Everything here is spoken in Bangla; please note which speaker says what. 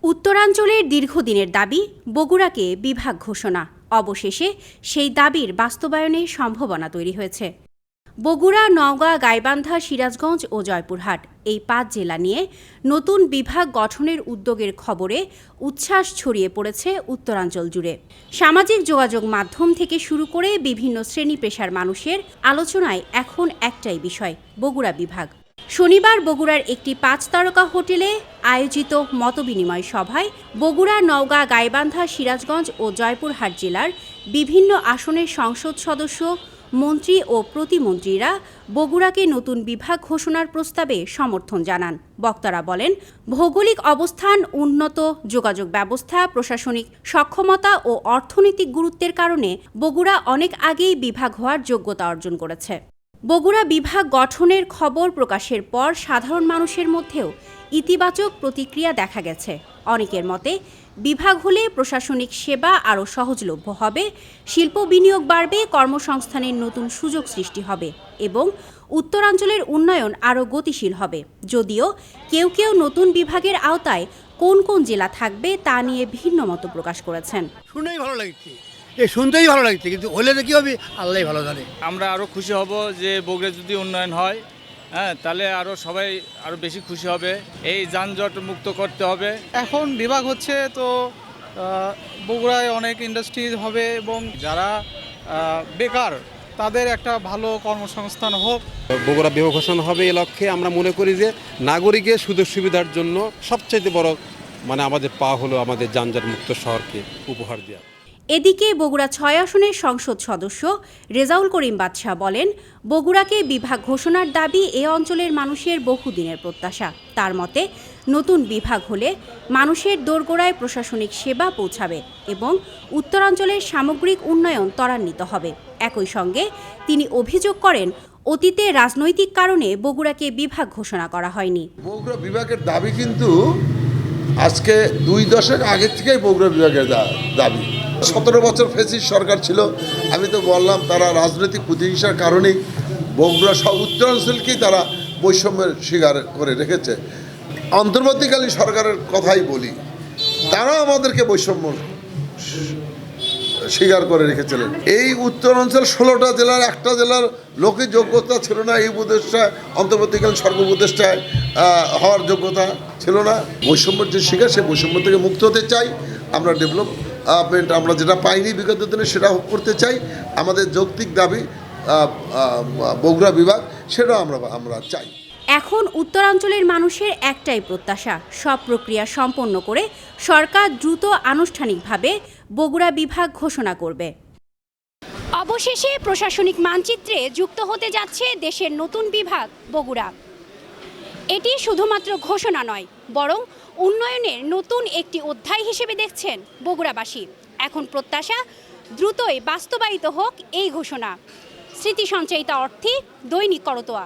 Speaker 1: উত্তরাঞ্চলের দীর্ঘদিনের দাবি বগুড়াকে বিভাগ ঘোষণা। অবশেষে সেই দাবির বাস্তবায়নে সম্ভাবনা তৈরি হয়েছে। বগুড়া, নওগাঁ, গাইবান্ধা, সিরাজগঞ্জ ও জয়পুরহাট এই ৫ জেলা নিয়ে নতুন বিভাগ গঠনের উদ্যোগের খবরে উচ্ছ্বাস ছড়িয়ে পড়েছে উত্তরাঞ্চল জুড়ে। সামাজিক যোগাযোগ মাধ্যম থেকে শুরু করে বিভিন্ন শ্রেণী পেশার মানুষের আলোচনায় এখন একটাই বিষয়, বগুড়া বিভাগ। শনিবার বগুড়ার একটি ৫ তারকা হোটেলে আয়োজিত মতবিনিময় সভায় বগুড়া, নওগাঁ, গাইবান্ধা, সিরাজগঞ্জ ও জয়পুরহাট জেলার বিভিন্ন আসনের সংসদ সদস্য, মন্ত্রী ও প্রতিমন্ত্রীরা বগুড়াকে নতুন বিভাগ ঘোষণার প্রস্তাবে সমর্থন জানান। বক্তারা বলেন, ভৌগোলিক অবস্থান, উন্নত যোগাযোগ ব্যবস্থা, প্রশাসনিক সক্ষমতা ও অর্থনৈতিক গুরুত্বের কারণে বগুড়া অনেক আগেই বিভাগ হওয়ার যোগ্যতা অর্জন করেছে। বগুড়া বিভাগ গঠনের খবর প্রকাশের পর সাধারণ মানুষের মধ্যেও ইতিবাচক প্রতিক্রিয়া দেখা গেছে। অনেকের মতে, বিভাগ হলে প্রশাসনিক সেবা আরও সহজলভ্য হবে, শিল্প বিনিয়োগ বাড়বে, কর্মসংস্থানের নতুন সুযোগ সৃষ্টি হবে এবং উত্তরাঞ্চলের উন্নয়ন আরও গতিশীল হবে। যদিও কেউ কেউ নতুন বিভাগের আওতায় কোন কোন জেলা থাকবে তা নিয়ে ভিন্ন মত প্রকাশ করেছেন।
Speaker 2: শুনেই ভালো লাগছে, শুনতেই ভালো লাগছে, কিন্তু হলে কি হবে আল্লাহ ভালো জানে।
Speaker 3: আমরা আরও খুশি হব যে বগুড়া যদি উন্নয়ন হয়, তাহলে আরও সবাই আরও বেশি খুশি হবে। এই যানজট মুক্ত করতে হবে।
Speaker 4: এখন বিভাগ হচ্ছে তো বগুড়ায় অনেক ইন্ডাস্ট্রি হবে এবং যারা বেকার তাদের একটা ভালো কর্মসংস্থান হোক।
Speaker 5: বগুড়া বিভাগ ঘোষণা হবে এই লক্ষ্যে আমরা মনে করি যে নাগরিকের সুযোগ সুবিধার জন্য সবচেয়ে বড় আমাদের হলো আমাদের যানজট মুক্ত শহরকে উপহার দেওয়া।
Speaker 1: এদিকে বগুড়া ৬ আসনের সংসদ সদস্য রেজাউল করিম বাদশাহ বলেন, বগুড়াকে বিভাগ ঘোষণার দাবি এ অঞ্চলের মানুষের বহুদিনের প্রত্যাশা। তার মতে, নতুন বিভাগ হলে মানুষের দোরগোড়ায় প্রশাসনিক সেবা পৌঁছাবে এবং উত্তরাঞ্চলের সামগ্রিক উন্নয়ন ত্বরান্বিত হবে। একই সঙ্গে তিনি অভিযোগ করেন, অতীতে রাজনৈতিক কারণে বগুড়াকে বিভাগ ঘোষণা করা হয়নি।
Speaker 6: বগুড়া বিভাগের দাবি কিন্তু আজকে ২ দশক আগে থেকেই বগুড়া বিভাগের দাবি। ১৭ বছর ফ্যাসিস্ট সরকার ছিল। আমি তো বললাম, তারা রাজনৈতিক প্রতিহিংসার কারণেই বগুড়া সব উত্তরাঞ্চলকেই তারা বৈষম্যের শিকার করে রেখেছে। অন্তর্বর্তীকালীন সরকারের কথাই বলি, তারা আমাদেরকে বৈষম্য স্বীকার করে রেখেছিলেন। এই উত্তরাঞ্চল ১৬টা জেলার একটা জেলার লোকের যোগ্যতা ছিল না, এই উপদেষ্টায় অন্তর্বর্তীকালীন সরকার উপদেষ্টায় হওয়ার যোগ্যতা ছিল না। বৈষম্যের যে শিকার, সেই বৈষম্য থেকে মুক্ত হতে চাই। আমরা ডেভেলপমেন্ট আমরা যেটা পাইনি বিগত দিনে সেটা করতে চাই। আমাদের যৌক্তিক দাবি বগুড়া বিভাগ, সেটাও আমরা চাই।
Speaker 1: এখন উত্তরাঞ্চলের মানুষের একটাই প্রত্যাশা, সব প্রক্রিয়া সম্পন্ন করে সরকার দ্রুত আনুষ্ঠানিকভাবে বগুড়া বিভাগ ঘোষণা করবে। অবশেষে প্রশাসনিক মানচিত্রে যুক্ত হতে যাচ্ছে দেশের নতুন বিভাগ বগুড়া। এটি শুধুমাত্র ঘোষণা নয়, বরং উন্নয়নের নতুন একটি অধ্যায় হিসেবে দেখছেন বগুড়াবাসী। এখন প্রত্যাশা, দ্রুতই বাস্তবায়িত হোক এই ঘোষণা। স্মৃতি সঞ্চয়িতা অর্থে, দৈনিক করতোয়া।